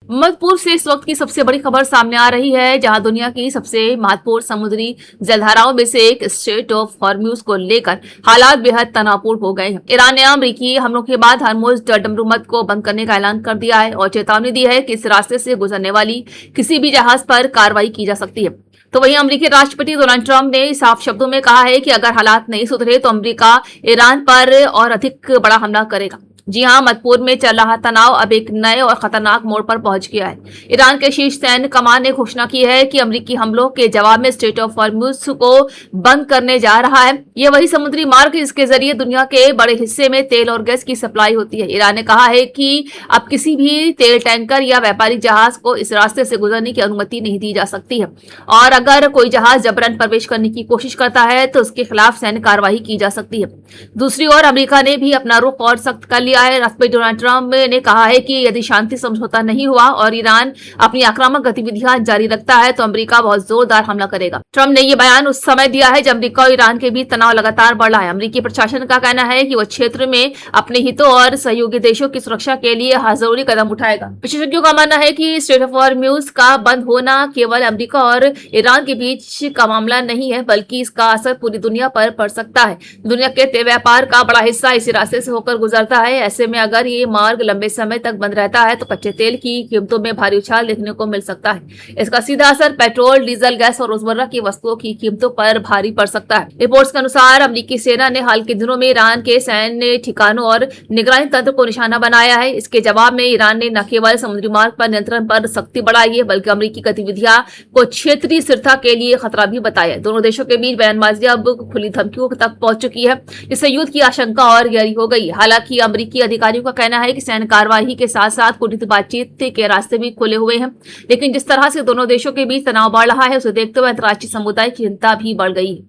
मणिपुर से इस वक्त की सबसे बड़ी खबर सामने आ रही है, जहां दुनिया की सबसे महत्वपूर्ण समुद्री जलधाराओं में से एक स्ट्रेट ऑफ हॉर्म्यूज को लेकर हालात बेहद तनावपूर्ण हो गए हैं। ईरान ने अमेरिकी हमलों के बाद हॉर्मुज डमरूमत को बंद करने का ऐलान कर दिया है और चेतावनी दी है कि इस रास्ते से गुजरने वाली किसी भी जहाज पर कार्रवाई की जा सकती है। तो वहीं अमेरिकी राष्ट्रपति डोनाल्ड ट्रंप ने साफ शब्दों में कहा है कि अगर हालात नहीं सुधरे तो अमेरिका ईरान पर और अधिक बड़ा हमला करेगा। जी हां, मणिपुर में चल रहा तनाव अब एक नए और खतरनाक मोड़ पर पहुंच गया है। ईरान के शीर्ष सैन्य कमान ने घोषणा की है कि अमेरिकी हमलों के जवाब में स्ट्रेट ऑफ हॉर्मुज को बंद करने जा रहा है। यह वही समुद्री मार्ग जिसके जरिए दुनिया के बड़े हिस्से में तेल और गैस की सप्लाई होती है। ईरान ने कहा है कि अब किसी भी तेल टैंकर या व्यापारिक जहाज को इस रास्ते से गुजरने की अनुमति नहीं दी जा सकती है और अगर कोई जहाज जबरन प्रवेश करने की कोशिश करता है तो उसके खिलाफ सैन्य कार्रवाई की जा सकती है। दूसरी ओर अमेरिका ने भी अपना रुख और सख्त कर लिया है। राष्ट्रपति डोनाल्ड ट्रंप ने कहा है कि यदि शांति समझौता नहीं हुआ और ईरान अपनी आक्रामक गतिविधियां जारी रखता है तो अमेरिका बहुत जोरदार हमला करेगा। ट्रंप ने यह बयान उस समय दिया है जब अमेरिका और ईरान के बीच तनाव लगातार बढ़ रहा है। अमेरिकी प्रशासन का कहना है कि वह क्षेत्र में अपने हितों और सहयोगी देशों की सुरक्षा के लिए हर जरूरी कदम उठाएगा। विशेषज्ञों का मानना है कि स्ट्रेट ऑफ हॉर्मुज का बंद होना केवल अमेरिका और ईरान के बीच का मामला नहीं है, बल्कि इसका असर पूरी दुनिया पर पड़ सकता है। दुनिया के तेल व्यापार का बड़ा हिस्सा इसी रास्ते से होकर गुजरता है। ऐसे में अगर ये मार्ग लंबे समय तक बंद रहता है तो कच्चे तेल की कीमतों में भारी उछाल देखने को मिल सकता है। इसका सीधा असर पेट्रोल, डीजल, गैस और रोजमर्रा की वस्तुओं की कीमतों पर भारी पड़ सकता है। रिपोर्ट्स के अनुसार अमेरिकी सेना ने हाल के दिनों में ईरान के सैन्य ठिकानों और निगरानी तंत्र को निशाना बनाया है। इसके जवाब में ईरान ने न केवल समुद्री मार्ग पर नियंत्रण पर सख्ती बढ़ाई है, बल्कि अमेरिकी गतिविधियां को क्षेत्रीय स्थिरता के लिए खतरा भी बताया है। दोनों देशों के बीच बयानबाजी अब खुली धमकियों तक पहुंच चुकी है, जिससे युद्ध की आशंका और गहरी हो गई। हालांकि अमेरिकी अधिकारियों का कहना है कि सैन्य कार्रवाई के साथ साथ कूटनीतिक बातचीत के रास्ते भी खुले हुए हैं, लेकिन जिस तरह से दोनों देशों के बीच तनाव बढ़ रहा है उसे देखते हुए अंतर्राष्ट्रीय समुदाय की चिंता भी बढ़ गई है।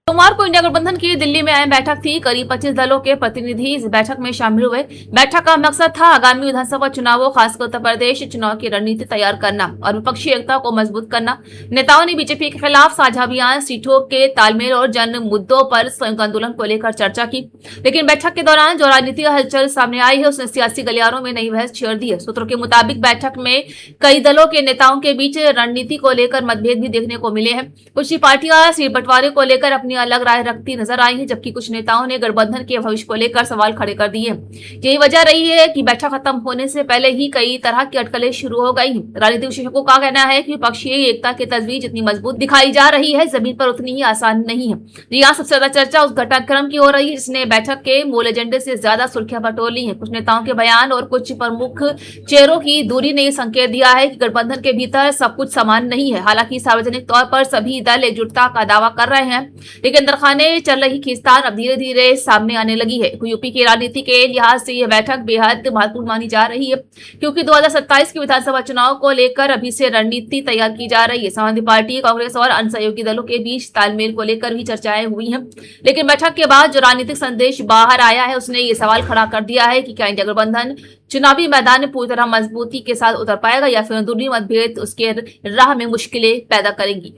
सोमवार को इंडिया गठबंधन की दिल्ली में अहम बैठक थी। करीब 25 दलों के प्रतिनिधि इस बैठक में शामिल हुए। बैठक का मकसद था आगामी विधानसभा चुनावों, खासकर उत्तर प्रदेश चुनाव की रणनीति तैयार करना और विपक्षी एकता को मजबूत करना। नेताओं ने बीजेपी के खिलाफ साझा अभियान, सीटों के तालमेल और जन मुद्दों पर संयुक्त आंदोलन को लेकर चर्चा की। लेकिन बैठक के दौरान जो राजनीतिक हलचल सामने आई है उसने सियासी गलियारों में नई बहस छेड़ दी है। सूत्रों के मुताबिक बैठक में कई दलों के नेताओं के बीच रणनीति को लेकर मतभेद भी देखने को मिले हैं। कुछ पार्टियां सीट बंटवारे को लेकर अपनी अलग राय रखती नजर आई है, जबकि कुछ नेताओं ने गठबंधन के भविष्य को लेकर सवाल खड़े कर दिए। यही वजह रही है कि बैठक खत्म होने से पहले ही कई तरह की अटकलें शुरू हो गई हैं। राजनीतिक विशेषज्ञों का कहना है कि विपक्षीय एकता की तस्वीर जितनी मजबूत दिखाई जा रही है, जमीन पर उतनी ही आसान नहीं है। यहाँ सबसे ज्यादा चर्चा उस घटनाक्रम की हो रही है जिसने बैठक के मूल एजेंडे से ज्यादा सुर्खियां बटोर ली है। कुछ नेताओं के बयान और कुछ प्रमुख चेहरों की दूरी ने संकेत दिया है कि गठबंधन के भीतर सब कुछ समान नहीं है। हालांकि सार्वजनिक तौर पर सभी दल एकजुटता का दावा कर रहे हैं, लेकिन दरखाने चल रही खींचतान अब धीरे धीरे सामने आने लगी है। यूपी की राजनीति के लिहाज से यह बैठक बेहद महत्वपूर्ण मानी जा रही है, क्योंकि 2027 के विधानसभा चुनाव को लेकर अभी से रणनीति तैयार की जा रही है। समाजवादी पार्टी, कांग्रेस और अन्य सहयोगी दलों के बीच तालमेल को लेकर भी चर्चाएं हुई हैं। लेकिन बैठक के बाद जो राजनीतिक संदेश बाहर आया है उसने ये सवाल खड़ा कर दिया है कि क्या इंडिया गठबंधन चुनावी मैदान में पूरी तरह मजबूती के साथ उतर पाएगा या फिर अंदरूनी मतभेद उसके राह में मुश्किलें पैदा करेंगी।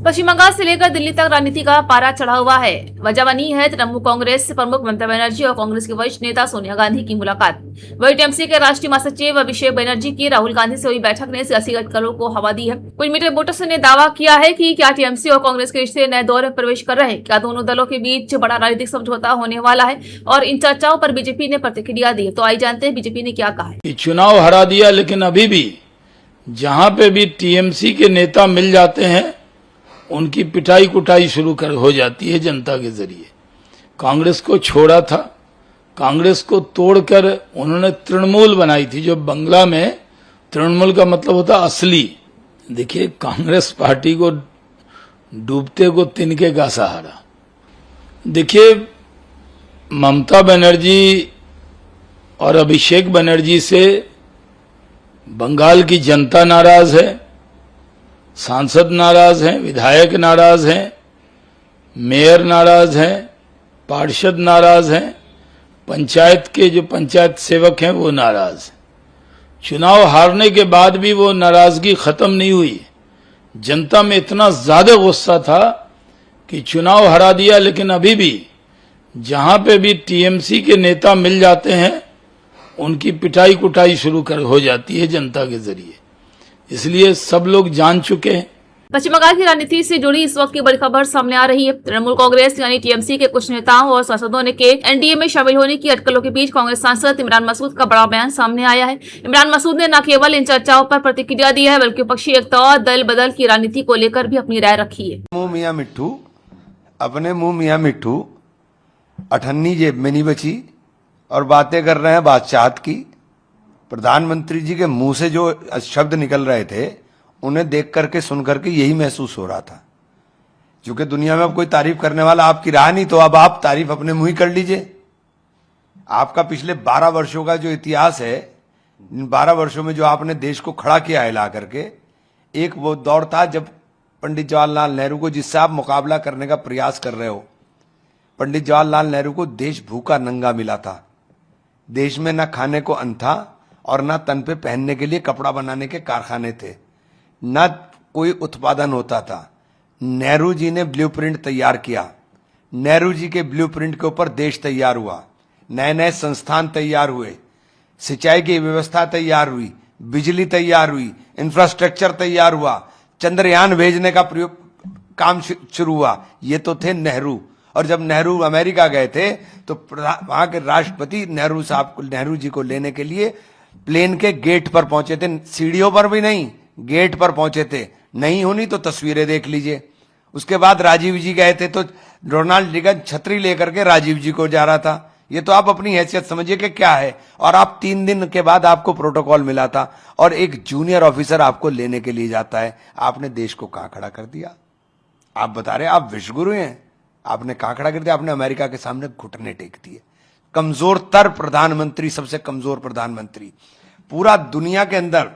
पश्चिम बंगाल से लेकर दिल्ली तक राजनीति का पारा चढ़ा हुआ है। वजह बनी है तृणमूल कांग्रेस प्रमुख ममता बनर्जी और कांग्रेस के वरिष्ठ नेता सोनिया गांधी की मुलाकात। वही टीएमसी के राष्ट्रीय महासचिव अभिषेक बनर्जी की राहुल गांधी से हुई बैठक ने सियासी अटकलों को हवा दी है। कुछ मीडिया रिपोर्टर्स ने दावा किया है कि क्या टीएमसी और कांग्रेस के रिश्ते नए दौर में प्रवेश कर रहे हैं, क्या दोनों दलों के बीच बड़ा राजनीतिक समझौता होने वाला है, और इन चर्चाओं पर बीजेपी ने प्रतिक्रिया दी है। तो आइए जानते हैं बीजेपी ने क्या कहा है। चुनाव हरा दिया, लेकिन अभी भी जहां पे भी टीएमसी के नेता मिल जाते हैं उनकी पिटाई कुटाई शुरू हो जाती है जनता के जरिए। कांग्रेस को छोड़ा था, कांग्रेस को तोड़कर उन्होंने तृणमूल बनाई थी, जो बंगला में तृणमूल का मतलब होता असली। देखिए, कांग्रेस पार्टी को डूबते को तिनके का सहारा। देखिए, ममता बनर्जी और अभिषेक बनर्जी से बंगाल की जनता नाराज है, सांसद नाराज हैं, विधायक नाराज हैं, मेयर नाराज हैं, पार्षद नाराज हैं, पंचायत के जो पंचायत सेवक हैं वो नाराज हैं। चुनाव हारने के बाद भी वो नाराजगी खत्म नहीं हुई। जनता में इतना ज्यादा गुस्सा था कि चुनाव हरा दिया, लेकिन अभी भी जहां पे भी टीएमसी के नेता मिल जाते हैं उनकी पिटाई कुटाई शुरू हो जाती है जनता के जरिए। इसलिए सब लोग जान चुके हैं। पश्चिम बंगाल की राजनीति से जुड़ी इस वक्त की बड़ी खबर सामने आ रही है। तृणमूल कांग्रेस यानी टीएमसी के कुछ नेताओं और सांसदों ने के एनडीए में शामिल होने की अटकलों के बीच कांग्रेस सांसद इमरान मसूद का बड़ा बयान सामने आया है। इमरान मसूद ने न केवल इन चर्चाओं पर प्रतिक्रिया दी है, बल्कि विपक्षी एकता और दल बदल की राजनीति को लेकर भी अपनी राय रखी है। अपने मुंह मियां मिट्ठू अठन्नी जेब में नहीं बची और बातें कर रहे हैं बादशाहत की। प्रधानमंत्री जी के मुंह से जो शब्द निकल रहे थे उन्हें देख करके सुन करके यही महसूस हो रहा था, क्योंकि दुनिया में अब कोई तारीफ करने वाला आपकी रहा नहीं, तो अब आप तारीफ अपने मुंह ही कर लीजिए। आपका पिछले 12 वर्षों का जो इतिहास है, इन 12 वर्षों में जो आपने देश को खड़ा किया हिला करके, एक वो दौर था जब पंडित जवाहरलाल नेहरू को, जिससे आप मुकाबला करने का प्रयास कर रहे हो, पंडित जवाहरलाल नेहरू को देश भूखा नंगा मिला था। देश में ना खाने को अन्न था और ना तन पे पहनने के लिए कपड़ा बनाने के कारखाने थे, न कोई उत्पादन होता था। नेहरू जी ने ब्लूप्रिंट तैयार किया, नेहरू जी के ब्लूप्रिंट के ऊपर देश तैयार हुआ, नए नए संस्थान तैयार हुए, सिंचाई की व्यवस्था तैयार हुई, बिजली तैयार हुई, इंफ्रास्ट्रक्चर तैयार हुआ, चंद्रयान भेजने का काम शुरू हुआ। ये तो थे नेहरू। और जब नेहरू अमेरिका गए थे तो वहां के राष्ट्रपति नेहरू जी को लेने के लिए प्लेन के गेट पर पहुंचे थे, सीढ़ियों पर भी नहीं, गेट पर पहुंचे थे। नहीं होनी तो तस्वीरें देख लीजिए। उसके बाद राजीव जी गए थे तो रोनाल्ड रीगन छतरी लेकर के राजीव जी को जा रहा था। ये तो आप अपनी हैसियत समझिए कि क्या है। और आप 3 दिन के बाद आपको प्रोटोकॉल मिला था और एक जूनियर ऑफिसर आपको लेने के लिए जाता है। आपने देश को कहां खड़ा कर दिया? आप बता रहे आप विश्वगुरु हैं, आपने कहां खड़ा कर दिया? आपने अमेरिका के सामने घुटने टेक दिए। कमजोर तर प्रधानमंत्री, सबसे कमजोर प्रधानमंत्री पूरा दुनिया के अंदर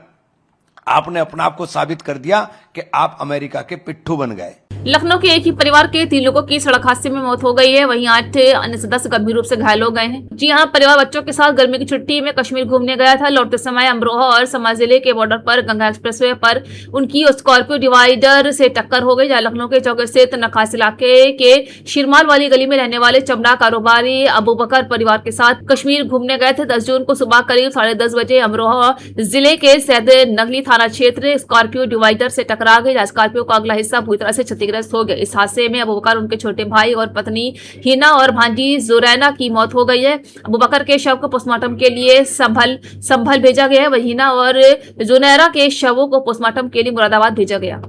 आपने अपना आप को साबित कर दिया कि आप अमेरिका के पिट्ठू बन गए। लखनऊ के एक ही परिवार के 3 लोगों की सड़क हादसे में मौत हो गई है, वहीं 8 अन्य सदस्य गंभीर रूप से घायल हो गए हैं। जी हां, परिवार बच्चों के साथ गर्मी की छुट्टी में कश्मीर घूमने गया था। लौटते समय अमरोहा और समा जिले के बॉर्डर पर गंगा एक्सप्रेसवे पर उनकी स्कॉर्पियो डिवाइडर से टक्कर हो गई, जहां लखनऊ के चौक स्थित नखास इलाके के शिरमाल वाली गली में रहने वाले चमड़ा कारोबारी अबू बकर परिवार के साथ कश्मीर घूमने गए थे। 10 जून को सुबह करीब 10:30 बजे अमरोहा जिले के सैद नगली थाना क्षेत्र स्कॉर्पियो डिवाइडर से टकरा गई, जहां स्कॉर्पियो का अगला हिस्सा पूरी तरह से क्षतिग्रस्त हो गया। इस हादसे में अबू बकर, उनके छोटे भाई और पत्नी हिना और भांजी जुरैना की मौत हो गई है। अबू बकर के शव को पोस्टमार्टम के लिए संभल भेजा गया है, वहीं हिना और जुनैरा के शवों को पोस्टमार्टम के लिए मुरादाबाद भेजा गया।